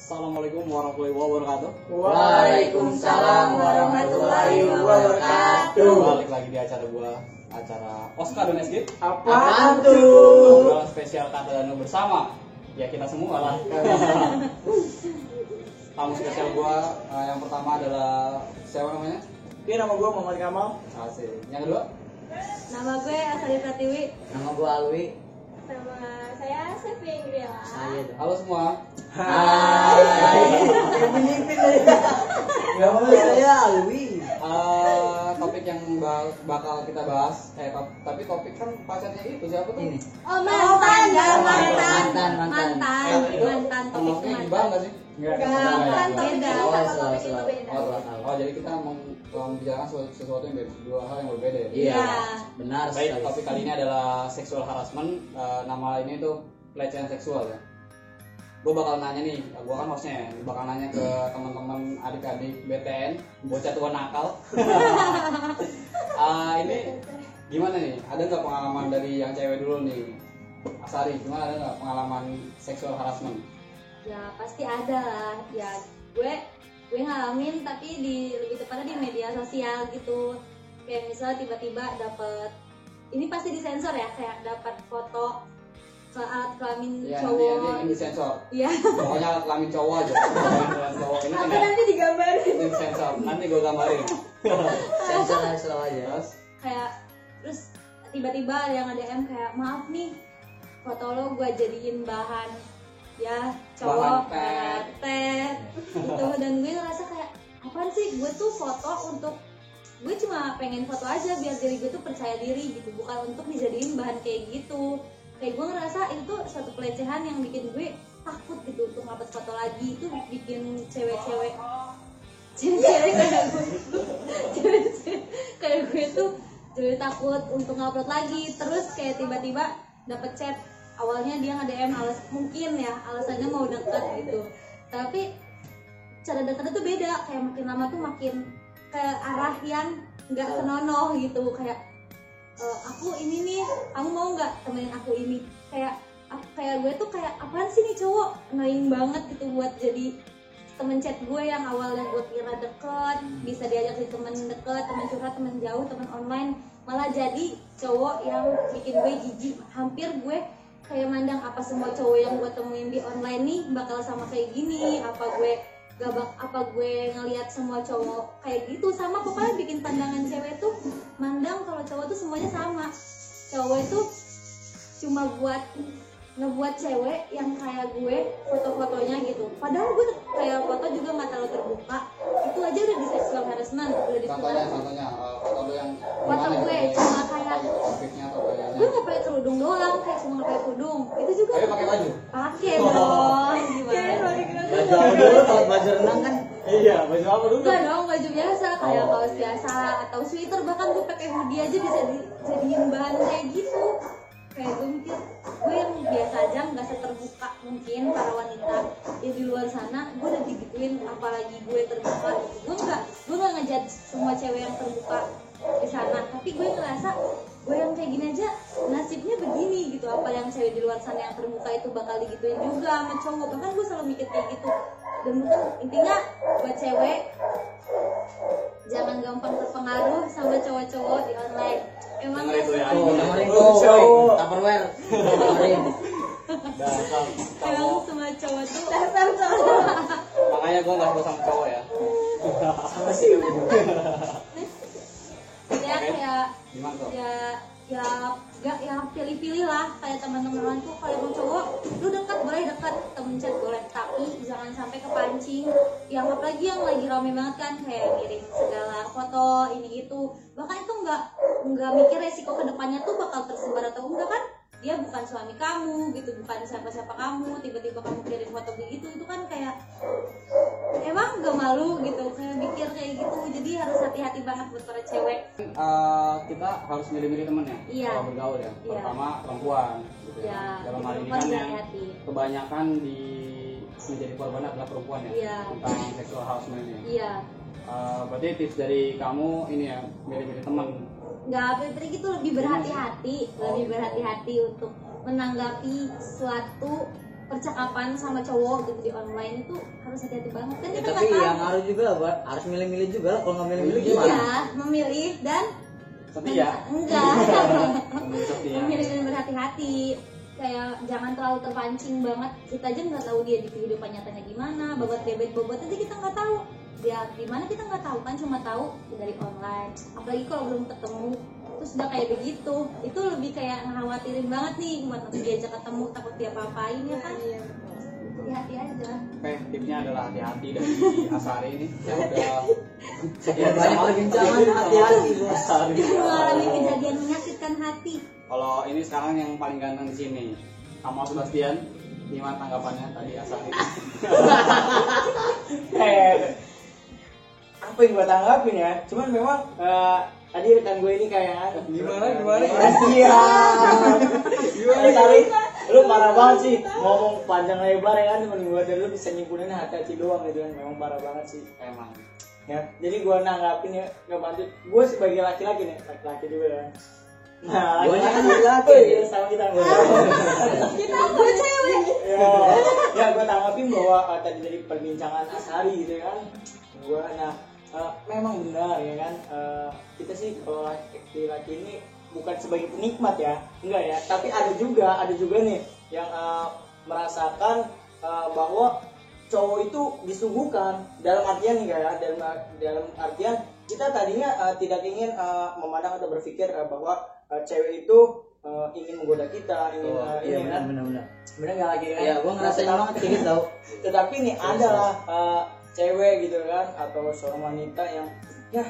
Assalamualaikum warahmatullahi wabarakatuh. Waalaikumsalam warahmatullahi wabarakatuh. Balik lagi di acara Oscar dan SG. Apaan tuh? Obrolan spesial Kata Danu bersama. Ya kita semua lah. Tamu spesial gua yang pertama adalah siapa namanya? Oke, nama gue Muhammad Kamal. Asik. Yang kedua? Nama gue Asari Pratiwi. Nama gue Alwi. Nama saya Sevi Ingriela. Halo semua. Hai. Pemimpin dari. Nama saya Alwi. Topik yang bakal kita bahas, tapi topik kan pacarnya itu siapa tuh? Ini. Oh mantan. Termasuknya Iqbal nggak sih? Bukan beda. Oh, jadi kita mau membicarakan sesuatu yang beda, dua hal yang berbeda ya? Iya, benar Baik, sekali. topik kali ini adalah sexual harassment. Nama ini tuh pelecehan seksual ya. Gue bakal nanya nih, gue kan hostnya ya, bakal nanya ke teman-teman adik-adik BTN, bocah tua nakal. Ini gimana nih? Ada nggak pengalaman dari yang cewek dulu nih? Asari, gimana, ada nggak pengalaman sexual harassment? Ya pasti ada lah. Ya gue ngalamin, tapi lebih tepatnya di media sosial gitu. Kayak misalnya tiba-tiba dapet, ini pasti disensor ya, kayak dapat foto ke alat kelamin Ya, cowok. nanti disensor. Iya. Pokoknya alat kelamin cowok aja. Kelamin cowok ini Apa nanti digambarin? ini disensor. Nanti gue gambarin. Sensor harus selalu aja. Terus tiba-tiba ada yang DM kayak, maaf nih, foto lo gue jadiin bahan ya cowok Bahan teh gitu. Dan gue ngerasa kayak, apaan sih, gue tuh foto untuk, gue cuma pengen foto aja biar diri gue tuh percaya diri gitu, bukan untuk dijadiin bahan kayak gitu. Kayak gue ngerasa itu tuh suatu pelecehan yang bikin gue takut gitu untuk ngupload foto lagi. Itu bikin cewek-cewek kayak gue cewek-cewek kayak gue tuh jadi takut untuk ngupload lagi. Terus kayak tiba-tiba dapet chat, awalnya dia nge-DM mungkin ya alasannya mau deket gitu, tapi cara deketnya tuh beda. Kayak makin lama tuh makin ke arah yang nggak senonoh gitu. Kayak aku ini nih, kamu mau nggak temenin aku ini? Kayak gue tuh kayak, apaan sih nih cowok, annoying banget gitu buat jadi temen chat gue yang awalnya gue kira deket, bisa diajak jadi temen deket, temen curhat, temen jauh, temen online, malah jadi cowok yang bikin gue jijik. Hampir gue kayak mandang, apa semua cowok yang gue temuin di online nih bakal sama kayak gini, apa gue ngelihat semua cowok kayak gitu sama. Pokoknya bikin pandangan cewek tuh mandang kalau cowok tuh semuanya sama. Cowok itu cuma ngebuat cewek yang kayak gue foto-fotonya gitu, padahal gue kayak foto juga nggak terlalu terbuka, itu aja udah di sexual harassment, udah Contohnya, foto lu yang gimana gue gitu? cuma kayak Outfitnya atau gayanya? gue nggak pakai kerudung doang, kayak cuma nggak pakai kerudung, itu juga Tapi pakai baju? pakai dong. Gimana? Baju apa dulu kalau baju renang kan? Iya, baju apa dulu? Enggak dong, baju biasa kayak kaos biasa atau sweater, bahkan gue pakai hoodie aja bisa dijadiin bahan kayak gitu. Kayak gue mikir, gue yang biasa aja nggak seterbuka mungkin para wanita ya di luar sana, gue udah digituin, apalagi gue terbuka gitu. Gue nggak ngejudge semua cewek yang terbuka di sana, tapi gue ngerasa gue yang kayak gini aja nasibnya begini gitu, apa yang cewek di luar sana yang terbuka itu bakal digituin juga sama cowok. Bahkan gue selalu mikir kayak gitu. Dan bukan, intinya buat cewek jangan gampang terpengaruh sama cowok-cowok di online. Emang Dengar itu ya. Dengerin Oh, tuh, Tupperware. Dengerin. Dasar emang cowok. semua cowok tuh dasar cowok. Makanya gue nggak suka sama cowok ya. Sama sih kamu juga. Ya kayak Gimana tuh? ya pilih-pilih lah. Kayak teman-teman tuh kalau mau cowok lu dekat boleh dekat, temen chat boleh, tapi jangan sampai kepancing yang apalagi yang lagi rame banget kan, kayak ngirim segala foto ini itu. Bahkan itu nggak mikir resiko kedepannya tuh bakal tersebar atau enggak kan. Dia bukan suami kamu gitu, bukan siapa-siapa kamu, tiba-tiba kamu kirim foto begitu, itu kan kayak emang gak malu gitu, kayak mikir kayak gitu. Jadi harus hati-hati banget buat para cewek. Kita harus milih-milih temen ya, Iya. kalau bergaul ya. Iya. Pertama perempuan gitu ya. Iya, Dalam hal ini perempuan kan yang hati-hati. kebanyakan menjadi korban adalah perempuan ya. Iya. Tentang sexual harassment ini. Iya, Berarti tips dari kamu ini ya, milih-milih teman. nggak apa-apa gitu, lebih berhati-hati, lebih berhati-hati untuk menanggapi suatu percakapan sama cowok gitu di online itu harus hati-hati banget kan Ya, kita tapi nggak tahu. yang harus juga buat harus milih-milih juga lah. Kalau nggak milih-milih gimana? Iya, memilih dan Setia. enggak Setia. memilih dan berhati-hati, kayak jangan terlalu terpancing banget. Kita aja nggak tahu dia di kehidupan nyatanya gimana, bobot bebet aja kita nggak tahu dia gimana, kita nggak tahu kan, cuma tahu dari online. Apalagi kalau belum ketemu terus udah kayak begitu, itu lebih kayak ngekhawatirin banget nih buat nanti diajak ketemu, takut dia apa-apain ya kan. Hati-hati aja. Oke, tipsnya adalah hati-hati dari Asari ini. Ya udah Ya, banyak perbincangan, hati-hati bos. Asari. Mengalami kejadian menyakitkan hati. Kalau ini sekarang yang paling ganteng di sini, Kamal Sebastian. Gimana tanggapannya tadi Asari? Apa yang gue tanggapin ya? Cuman memang tadi rekan gue ini kayak Gimana? Iya. Gimana Sari? Lu parah banget sih, ngomong panjang lebar ya kan, temen gue dari lu bisa nyimpulin hati-hati doang gitu kan, memang parah banget sih. Emang. Ya, jadi gue nanggapin ya, gak bantu. Gue sebagai laki-laki nih, laki-laki juga ya. Nah, Gua kan laki-laki. laki-laki. Oh iya, sama kita gue. Gue cewek. Ya, gue tanggapin bahwa tadi dari perbincangan Asari gitu kan, gue memang benar ya kan, kita sih kalau laki-laki ini bukan sebagai penikmat ya, enggak ya, tapi ada juga nih yang merasakan bahwa cowok itu disuguhkan dalam artian nih ya, dalam artian kita tadinya tidak ingin memandang atau berpikir bahwa cewek itu ingin menggoda kita, ingin Iya, ini kan, benar-benar. bener nggak lagi kan? Iya, gua ngerasain banget kayak gitu tau. Tetapi nih adalah cewek gitu kan, atau seorang wanita yang ya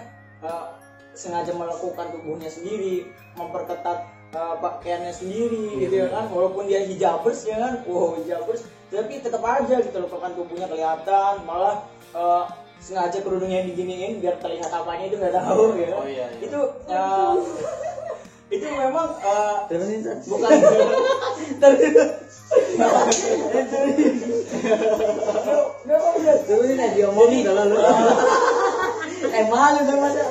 sengaja melakukan tubuhnya sendiri, memperketat pakaiannya sendiri gitu ya kan, walaupun dia hijabers ya kan, hijabers, tapi tetap aja gitu loh, kan tubuhnya kelihatan, malah sengaja kerudungnya diginiin biar terlihat apanya itu nggak tahu ya kan. Oh, iya. Itu memang Terusin San. bukan Terusin aja diomongin kalau lu. malu dong masa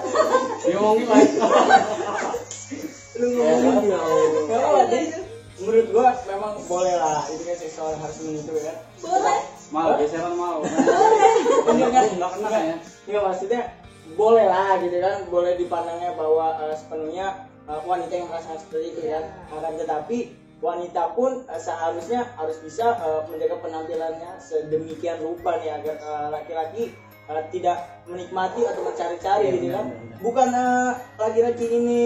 Diomongin lagi. lu ngomongin dia. Nggak apa-apa, jadi menurut gua memang boleh lah itu kan seksual harassment itu kan. Boleh. Mau geseran mau. Enggak kena ya. Nggak, maksudnya boleh lah gitu kan, boleh dipandangnya bahwa sepenuhnya wanita yang merasakan seperti itu kan. Akan tetapi wanita pun seharusnya harus bisa menjaga penampilannya sedemikian rupa nih agar laki-laki tidak menikmati atau mencari-cari gitu kan. Bukan laki-laki ini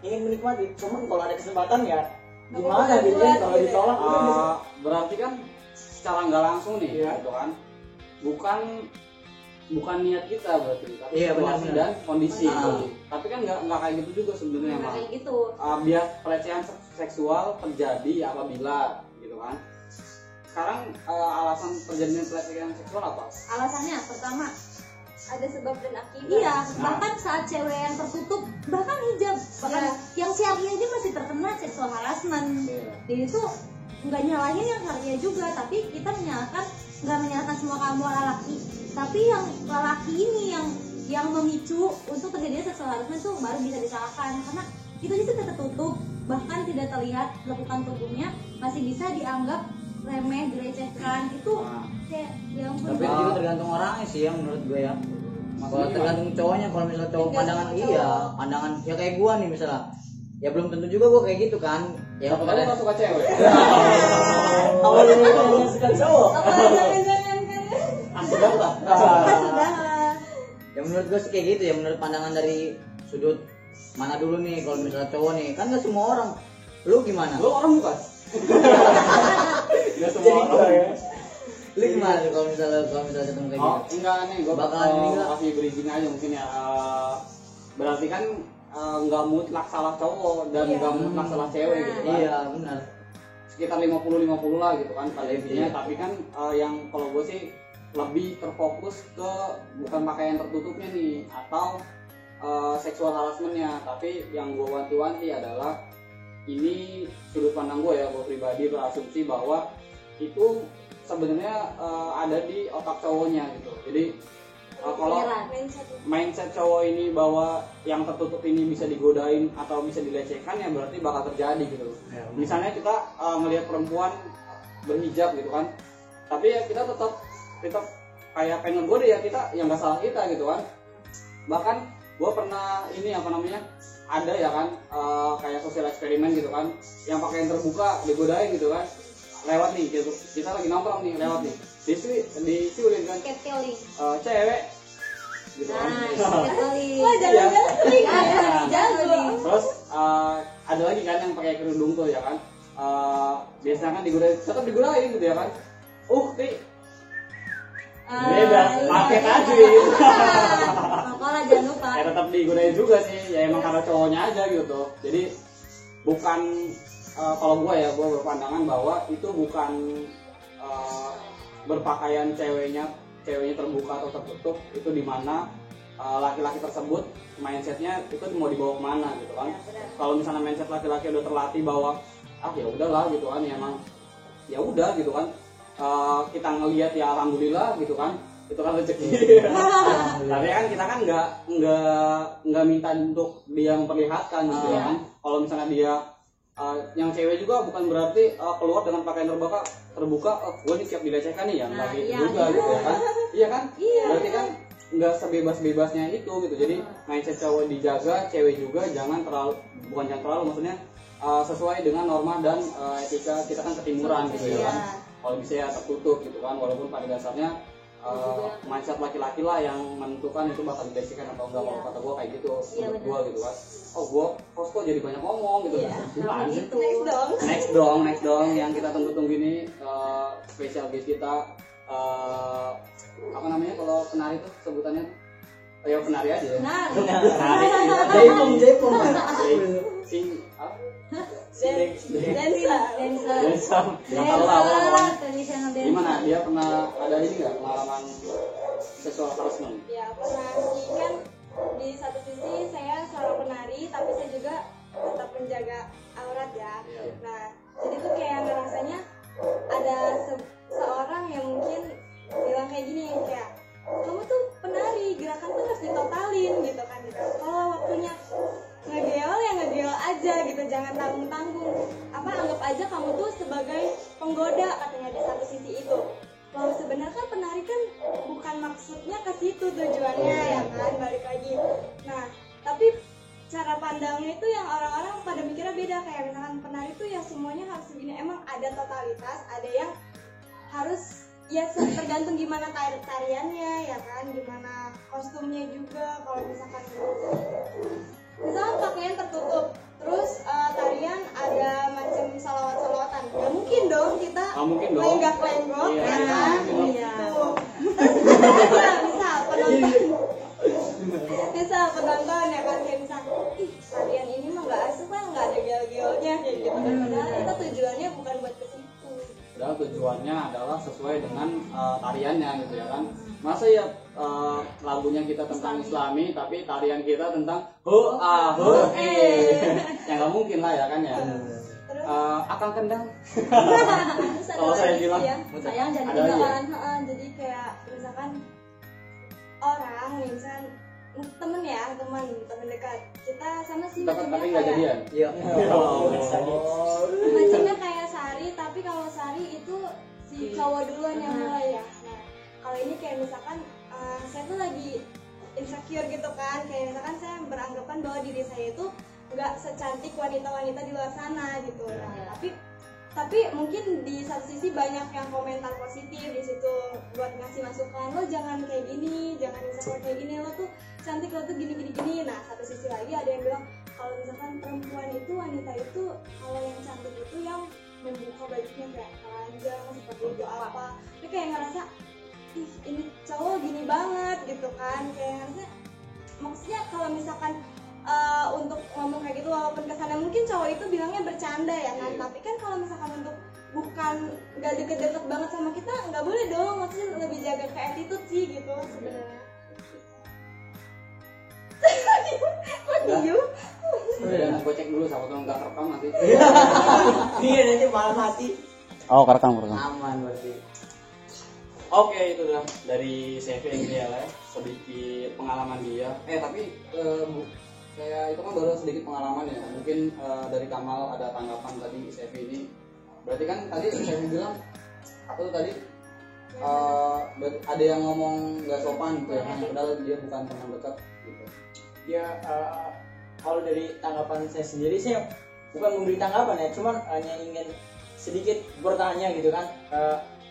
ingin menikmati, cuman kalau ada kesempatan ya gimana gitu kan, kalau ditolak Berarti kan secara nggak langsung nih, Iya. gitu kan. Bukan niat kita berarti, tapi Iya, situasi benar-benar. dan kondisi. Ah. Tapi kan nggak kayak gitu juga sebenarnya, Nah, Mas. kayak gitu. Biar pelecehan seksual terjadi apabila gitu kan. Sekarang alasan terjadinya pelecehan seksual apa? Alasannya pertama ada sebab dan akibat. iya, bahkan saat cewek yang tertutup, bahkan hijab, bahkan yang siarnya aja masih terkena seksual harassment. Jadi itu nggak nyalahin yang siarnya juga, tapi kita nggak menyalahkan semua kamu lelaki, tapi yang lelaki ini yang memicu untuk terjadinya seksual harassment itu baru bisa disalahkan, karena itu aja sudah tertutup, bahkan tidak terlihat lekukan tubuhnya, masih bisa dianggap remeh, dilecehkan. Itu kayak ya ampun. Tapi itu juga tergantung orangnya sih ya menurut gue ya. Kalau Maksudnya tergantung cowoknya, kalau misalnya cowok Tergantung pandangan cowok. iya, pandangan ya kayak gua nih misalnya. Ya belum tentu juga gua kayak gitu kan. Ya Siapa tahu nggak suka cewek. awalnya yang suka cowok. Apa jangan-jangan kan? Asik banget. Sudah. Ya menurut gua sih kayak gitu ya, menurut pandangan dari sudut mana dulu nih. Kalau misalnya cowok nih, kan nggak semua orang. Lu gimana? Lu orang bukan? Gak semua Jadi orang. gua ya. Lu gimana tuh kalau misalnya ketemu kayak Oh, gitu? enggak nih, gue Bakalan ini enggak? kasih bridging aja mungkin ya. Berarti kan nggak mutlak salah cowok dan Iya. nggak mutlak salah cewek gitu kan. Iya benar. Sekitar 50-50 lah gitu kan pada intinya. Iya. Tapi kan yang kalau gue sih lebih terfokus ke bukan pakaian tertutupnya nih atau seksual harassmentnya. Tapi yang gue wanti-wanti adalah ini sudut pandang gue ya, gue pribadi berasumsi bahwa itu sebenarnya ada di otak cowoknya gitu. Jadi kalau mindset cowok ini bahwa yang tertutup ini bisa digodain atau bisa dilecehkan, ya berarti bakal terjadi gitu. Ya, Misalnya kita ngelihat perempuan berhijab gitu kan, tapi ya kita tetap kayak pengen gue deh ya kita yang nggak salah kita gitu kan. Bahkan gue pernah ini apa namanya ada ya kan kayak sosial eksperimen gitu kan, yang pakaian terbuka digodain gitu kan, lewat nih gitu, kita lagi nongkrong nih lewat nih disiulin kan Catcalling. cewek gitu kan. Catcalling. Wah, jalan-jalan sering Iya, jago. Terus ada lagi kan yang pakai kerudung tuh ya kan, biasanya kan tetap digodain gitu ya kan. Beda, pakai aja gitu. Makanya jangan lupa. Ya tetap digodain juga sih, ya emang karena cowoknya aja gitu. Jadi bukan kalau gue berpandangan bahwa itu bukan berpakaian ceweknya terbuka atau tertutup, itu dimana laki-laki tersebut mindsetnya itu mau dibawa kemana gitu kan. Kalau misalnya mindset laki-laki udah terlatih bahwa ya udahlah gitu kan, ya emang ya udah gitu kan, kita ngelihat ya alhamdulillah gitu kan, itu kan rezeki. Tapi kan kita kan nggak minta untuk dia memperlihatkan gitu ya kan. Kalau misalnya dia yang cewek juga bukan berarti keluar dengan pakaian terbuka, gue nih siap dilecehkan nih ya, nggak gitu juga gitu ya kan. Iya kan? Berarti kan nggak sebebas-bebasnya itu gitu. Jadi mindset cowok dijaga, cewek juga jangan terlalu maksudnya sesuai dengan norma dan etika kita kan ketimuran gitu ya kan. Kalau bisa ya tertutup gitu kan, walaupun pada dasarnya mindset laki-laki lah yang menentukan itu bakal dilecehkan atau enggak. Kalau kata gue kayak gitu, menurut gue gitu kan. Gue kok jadi banyak ngomong gitu. Gimana sih? Next dong yang kita tunggu-tunggu ini, spesial guest kita, apa namanya kalau penari itu sebutannya? Ya penari aja ya. Penari. Jaipong. Dancer. Gimana? Dia pernah ada ini nggak pengalaman sexual harassment? Ya pernah sih, kan di satu sisi saya seorang penari tapi saya juga tetap menjaga aurat ya. Nah jadi tuh kayak ngerasanya ada seorang yang mungkin bilang kayak gini, kayak kamu tuh penari, gerakan tuh harus ditotalin gitu kan gitu. Kalau waktunya ngegeol ya ngegeol aja gitu, jangan tanggung-tanggung. Anggap aja kamu tuh sebagai penggoda katanya di satu sisi itu. Kalau sebenarnya kan penari kan bukan maksudnya ke situ tujuannya ya kan, balik lagi. Nah, tapi cara pandangnya itu yang orang-orang pada mikirnya beda, kayak misalkan penari tuh ya semuanya harus begini. Emang ada totalitas, ada yang harus ya tergantung gimana tariannya ya kan, gimana kostumnya juga. Kalau misalkan pakaian tertutup, terus tarian ada macam salawat-salawatan, nggak mungkin dong kita lenggak-lenggok ya kan. Misal penonton ya kan, kayak misal tarian ini mah nggak asik lah, nggak ada gel-gelnya kayak gitu kan. Padahal kita tujuannya bukan buat ke situ. Padahal tujuannya adalah sesuai dengan tariannya gitu ya kan. Masa ya lagunya kita tentang Islami tapi tarian kita tentang ya nggak mungkin lah ya kan ya. Akan kendang. Kalau saya bilang sayang jadi ada lagi ya? Jadi kayak misalkan orang nih, misalkan temen dekat kita sama sih tapi macamnya nggak kayak jadian. Iya. macamnya kayak Sari, tapi kalau Sari itu si cowok duluan yang mulai ya. Nah kalau ini kayak misalkan saya tuh lagi insecure gitu kan, kayak misalkan saya beranggapan bahwa diri saya itu nggak secantik wanita-wanita di luar sana gitu. Nah, tapi mungkin di satu sisi banyak yang komentar positif di situ buat ngasih masukan, lo jangan kayak gini, jangan misalkan kayak gini, lo tuh cantik, lo tuh gini. Nah satu sisi lagi ada yang bilang kalau misalkan perempuan itu, wanita itu, kalau yang cantik itu yang membuka bajunya kayak telanjang seperti itu apa. Tapi kayak ngerasa ih ini cowok gini banget gitu kan, kayak ngerasa maksudnya kalau misalkan untuk ngomong kayak gitu walaupun kesannya mungkin cowok itu bilangnya bercanda ya kan, tapi kan kalau misalkan untuk bukan nggak deket-deket banget sama kita nggak boleh dong, maksudnya lebih jaga ke attitude sih gitu sebenarnya. Udah, gue cek dulu sama nggak kerekam nanti. Iya nanti malah mati. Oh kerekam. Aman berarti. Oke, itu udah dari CV Griela, sedikit pengalaman dia. Tapi kayak itu kan baru sedikit pengalaman ya. Mungkin dari Kamal ada tanggapan tadi CV ini. Berarti kan tadi CV bilang apa tuh tadi ada yang ngomong nggak sopan gitu ya, padahal dia bukan teman dekat gitu. Ya kalau dari tanggapan saya sendiri sih bukan memberi tanggapan ya, cuman hanya ingin sedikit bertanya gitu kan.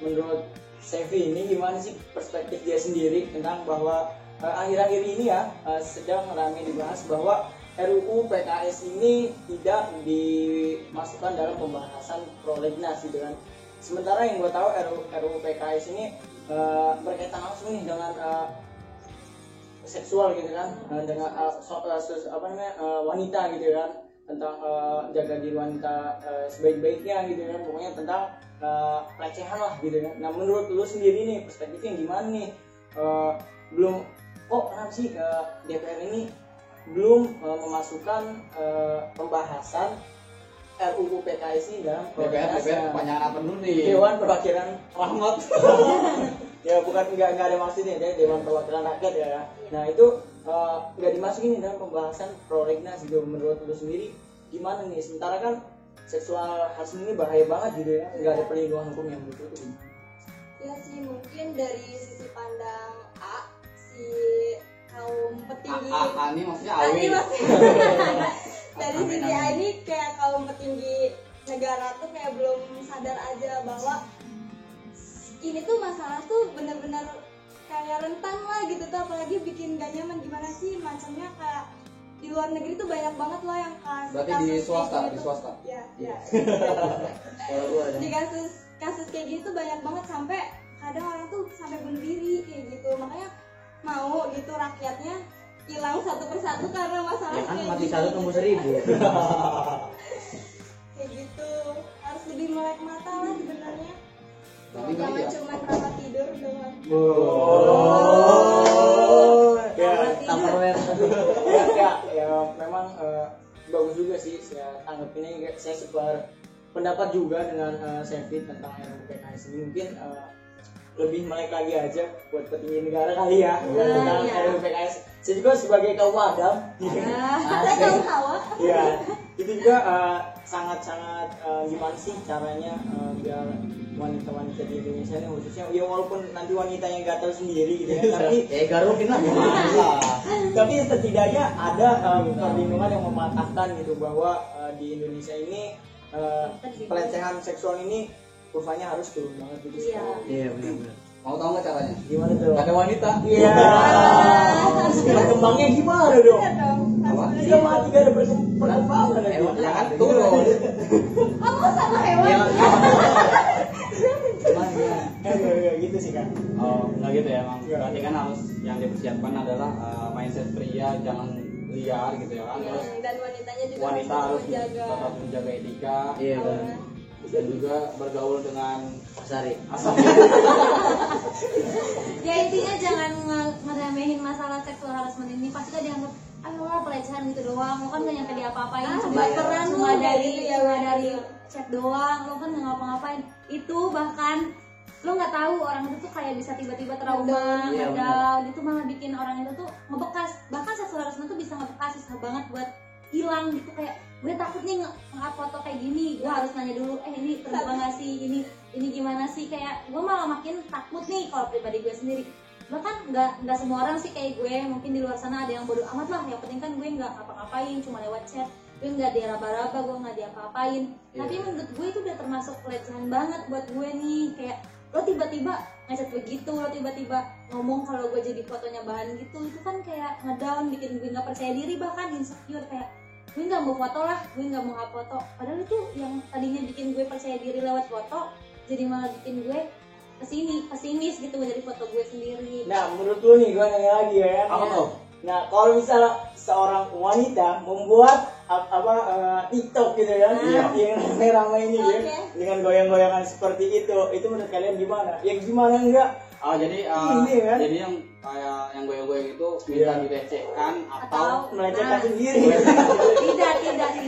Menurut Sevi ini gimana sih perspektif dia sendiri tentang bahwa akhir-akhir ini ya sedang ramai dibahas bahwa RUU PKS ini tidak dimasukkan dalam pembahasan prolegnas gitu kan. Sementara yang gue tahu RUU PKS ini berkaitan langsung nih dengan seksual gitu kan, dengan wanita gitu kan, tentang jaga diri wanita sebaik-baiknya gitu kan, pokoknya tentang pelecehan lah gitu kan. Nah menurut lu sendiri nih perspektifnya gimana nih? Belum kenapa sih DPR ini belum memasukkan pembahasan RUU PKS ini dalam DPR kepanjangan apa dulu nih? Dewan Perwakilan Rahmat. Ya bukan nggak ada maksudnya deh, Dewan Perwakilan Rakyat ya. Nah itu nggak dimasukin dalam pembahasan prolegnas gitu. Menurut lu sendiri gimana nih? Sementara kan seksual harassment ini bahaya banget gitu ya, nggak ada perlindungan hukum yang betul. Ya sih, mungkin dari sisi pandang A, si kaum petinggi Ini maksudnya A Awi. ini maksudnya dari sisi A ini kayak kaum petinggi negara tuh kayak belum sadar aja bahwa ini tuh masalah tuh bener-bener kayak rentan lah gitu tuh, apalagi bikin gak nyaman. Gimana sih macamnya, kayak di luar negeri tuh banyak banget loh yang Berarti di swasta, di swasta. Ya, ya. Kalau gua ada. Di kasus kayak gini tuh banyak banget, sampai kadang orang tuh sampai bunuh diri kayak gitu. Makanya mau gitu rakyatnya hilang satu persatu karena masalah Ya kan kayak mati gini. satu tumbuh 1000. Kayak gitu, harus lebih melek mata lah sebenarnya. Tapi Jangan ya. cuma rapat tidur doang. Ya, Tupperware. ya memang bagus juga sih saya tanggapinnya. Saya sependapat juga dengan Sevi tentang RUU PKS ini. Mungkin lebih melek lagi aja buat petinggi negara kali ya tentang iya. RUU PKS. Saya juga sebagai kaum Adam, Saya tahu Hawa. ya itu juga sangat-sangat gimana sih caranya biar wanita-wanita di Indonesia ini khususnya, ya walaupun nanti wanitanya gatal sendiri gitu ya, tapi Garukin lah gimana? tapi setidaknya ada perlindungan yang mematahkan gitu, bahwa di Indonesia ini pelecehan seksual ini kurvanya harus turun banget gitu. Iya. Iya benar-benar. Mau tahu nggak caranya? Gimana tuh? Gak ada wanita. Iya. Berkembangnya gimana dong? Iya dong. Apa? Kita mati gak ada perkembangan lagi. Jangan turun. Kamu sama hewan. Ya, gitu sih kan. Oh, nggak gitu ya emang. Berarti kan harus yang dipersiapkan adalah mindset pria jangan liar gitu ya kan. Terus Dan wanitanya juga wanita harus menjaga. tetap menjaga etika Iya benar. dan juga bergaul dengan Sari. asam. Ya intinya jangan ngeremehin masalah seksual harassment ini. Pasti kan dianggap ayolah pelecehan gitu doang, lo kan gak nyampe diapa-apain, baperan lu, cuma kayak dari gitu ya, cuma bener. dari chat doang, lo kan nggak ngapa-ngapain. Itu bahkan lo nggak tahu orang itu tuh kayak bisa tiba-tiba trauma, Iya, down, itu malah bikin orang itu tuh ngebekas. Bahkan seksual harassment tuh bisa ngebekas, susah banget buat hilang gitu. Kayak gue takut nih nge-up foto kayak gini, gue harus nanya dulu, ini terbuka nggak sih, ini gimana sih. Kayak gue malah makin takut nih kalau pribadi gue sendiri. Bahkan nggak semua orang sih kayak gue, mungkin di luar sana ada yang bodoh amat lah, yang penting kan gue nggak ngapa-ngapain, cuma lewat chat, gue nggak diraba-raba, gue nggak diapa-apain. Tapi menurut gue itu udah termasuk pelecehan banget buat gue nih. Kayak lo tiba-tiba ngechat begitu, lo tiba-tiba ngomong kalau gue jadi fotonya bahan gitu, itu kan kayak ngedown, bikin gue nggak percaya diri, bahkan insecure. Kayak gue nggak mau foto lah, gue nggak mau up foto, padahal itu yang tadinya bikin gue percaya diri lewat foto jadi malah bikin gue pesimis gitu dari foto gue sendiri. Nah, menurut lu nih, gue nanya lagi ya. Apa tuh? Nah, kalau misalnya seorang wanita membuat TikTok gitu ya, yang ramai ini ya, dengan goyang-goyangan seperti itu menurut kalian gimana? Ya gimana enggak? Oh jadi Ini kan? jadi yang kayak yang goyang-goyang itu minta dilecehkan atau Melecehkan Nah. sendiri. tidak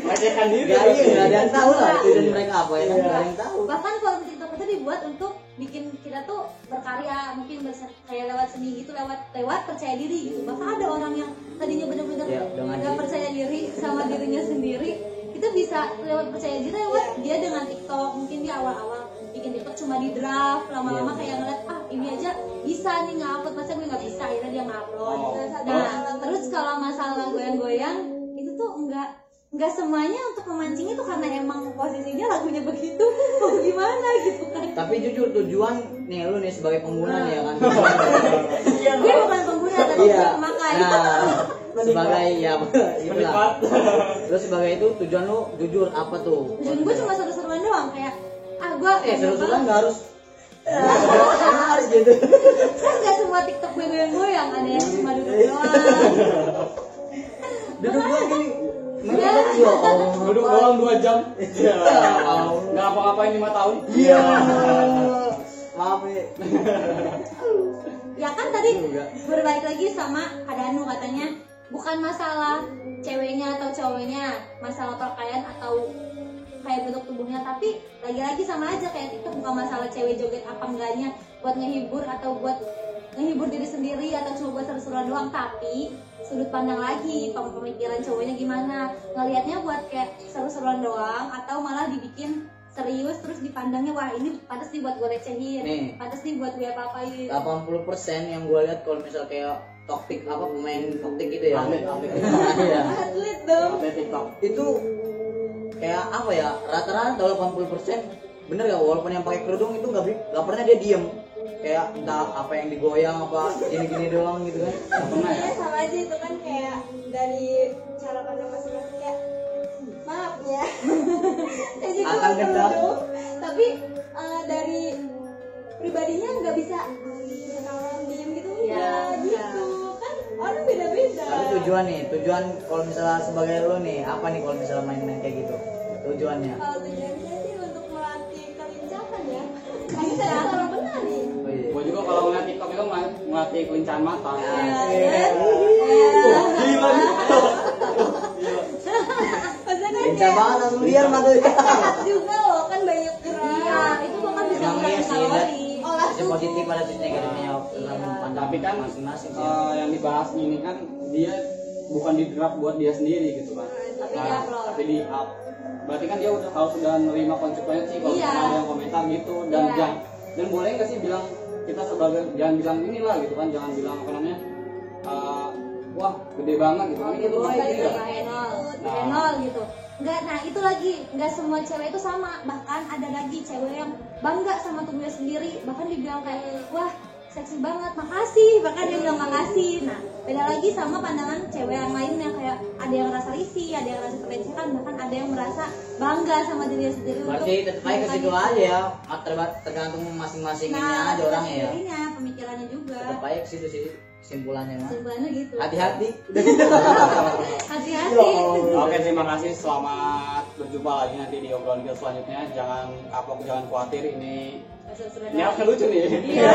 Melecehkan diri. Nggak ada yang tahu lah tujuan mereka apa ya kan, nggak ada yang tahu. bahkan kalau TikTok itu dibuat untuk bikin kita tuh berkarya, mungkin kayak lewat seni gitu, lewat percaya diri gitu. Bahkan ada orang yang tadinya benar-benar Ya, dengan nggak percaya diri sama dirinya sendiri, itu bisa lewat percaya diri lewat dia dengan TikTok. Mungkin dia awal-awal bikin TikTok cuma di draft, lama-lama kayak ngeliat ini aja bisa nih ngupload, masa gue nggak bisa, akhirnya dia ngupload. Nah terus kalau masalah goyang-goyang itu tuh nggak semuanya untuk memancing itu karena emang posisinya lagunya begitu. Mau gimana gitu kan. Tapi jujur tujuan nih lu nih sebagai pengguna nih ya kan. Gue bukan pengguna tapi Iya. pemakai. Nah, sebagai ya itulah. Lu sebagai itu tujuan lu jujur apa tuh? Tujuan gue cuma seru-seruan doang kayak gue seru-seruan nggak harus harus gitu. kan nggak semua TikTok gue goyang-goyang, ada yang cuma duduk doang. Duduk doang gini. Duduk doang 2 jam. Iya. Nggak apa-apain 5 tahun. Iya. Maaf ya. Ya kan tadi berbalik lagi sama Kak Danu katanya bukan masalah ceweknya atau cowoknya, masalah pakaian atau kayak bentuk tubuhnya, tapi lagi-lagi sama aja kayak TikTok, bukan masalah cewek joget apa enggaknya buat ngehibur atau buat ngehibur diri sendiri atau cuma buat seru-seruan doang, tapi sudut pandang lagi pemikiran cowoknya gimana, ngelihatnya buat kayak seru-seruan doang atau malah dibikin serius terus dipandangnya wah ini pantas nih buat gue recehin, pantas nih buat gue apa-apain. 80% yang gue lihat kalau misal kayak toktik apa pemain toktik gitu ya. Atlet. Atlet dong. Atlet TikTok. Itu kayak apa ya, rata-rata 80% bener gak, walaupun yang pakai kerudung itu nggak pernah dia diem, kayak entah apa yang digoyang apa gini-gini doang gitu kan. Iya sama aja itu kan kayak dari cara pandang masing-masing kayak maaf ya. Kayak gitu Akan kencang. tapi dari pribadinya nggak bisa kalau diem gitu Ya, gitu kan orang beda-beda. Tapi tujuan kalau misalnya sebagai lo nih apa nih kalau misalnya main-main kayak gitu tujuannya? Kalau tujuannya sih untuk melatih kelincahan ya. Ini saya orang benar nih. Oh, iya. Gue juga kalau ngeliat TikTok itu melatih kelincahan mata. Gila. Maksudnya kan Kencang banget langsung liar mata. sehat juga loh kan banyak gerak. Iya, itu bahkan bisa Emang iya ngurangin sih, kalori. Olah Sisi positif ada sisi negatifnya Tapi kan masing-masing sih. yang dibahas ini kan dia bukan di draft buat dia sendiri gitu kan. Tapi di-upload. Tapi di up. Berarti kan dia harus udah nerima konsekuensi kalau Iya. ada yang komentar gitu dan Iya. dan boleh nggak sih bilang kita sebagai jangan bilang inilah gitu kan, jangan bilang apa namanya wah gede banget gitu kan, itu Oh, pasti itu enggak. enol gitu. Enggak, nah itu lagi, enggak semua cewek itu sama. Bahkan ada lagi cewek yang bangga sama tubuhnya sendiri, bahkan dibilang kayak wah seksi banget, makasih, bahkan dia bilang makasih. Nah beda lagi sama pandangan cewek yang lainnya, kayak ada yang merasa risih, ada yang merasa terlecehkan, bahkan ada yang merasa bangga sama dirinya sendiri. Berarti tetap aja ke situ aja ya, tergantung masing-masing ini aja orangnya ya. Sendirinya, pemikirannya juga. Tetap aja ke situ sih kesimpulannya mah. Kesimpulannya gitu. Hati-hati. Hati-hati. Oke, terima kasih. Selamat berjumpa lagi nanti di obrolan kita selanjutnya. Jangan kapok, jangan khawatir. Ini harusnya lucu nih. Iya.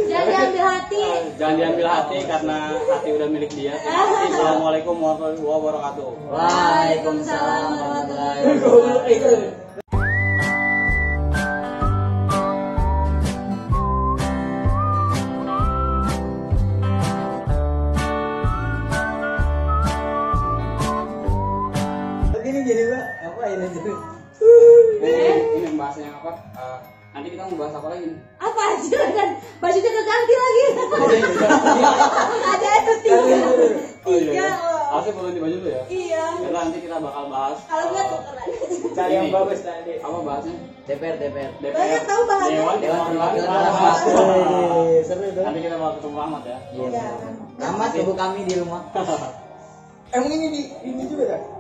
Jangan diambil hati. Jangan diambil hati karena hati udah milik dia. Assalamualaikum warahmatullahi wabarakatuh. Waalaikumsalam warahmatullahi wabarakatuh. Gini Mbak, ngapain aja? Ini bahasanya apa? Nanti kita mau bahas apa lagi nih? Apa aja kan bajunya keganti lagi. Ada itu tiga. Tiga. Harusnya belum ganti baju dulu ya? Iya. Karena nanti kita bakal bahas. Kalau gue tukeran. Cari yang bagus tadi. Apa bahasnya? DPR. Banyak tahu bahannya. Dewan Perwakilan Rahmat. Seru dong. Nanti kita bakal ketemu Rahmat ya. Iya. Rahmat ibu kami di rumah. Emang ini juga kan?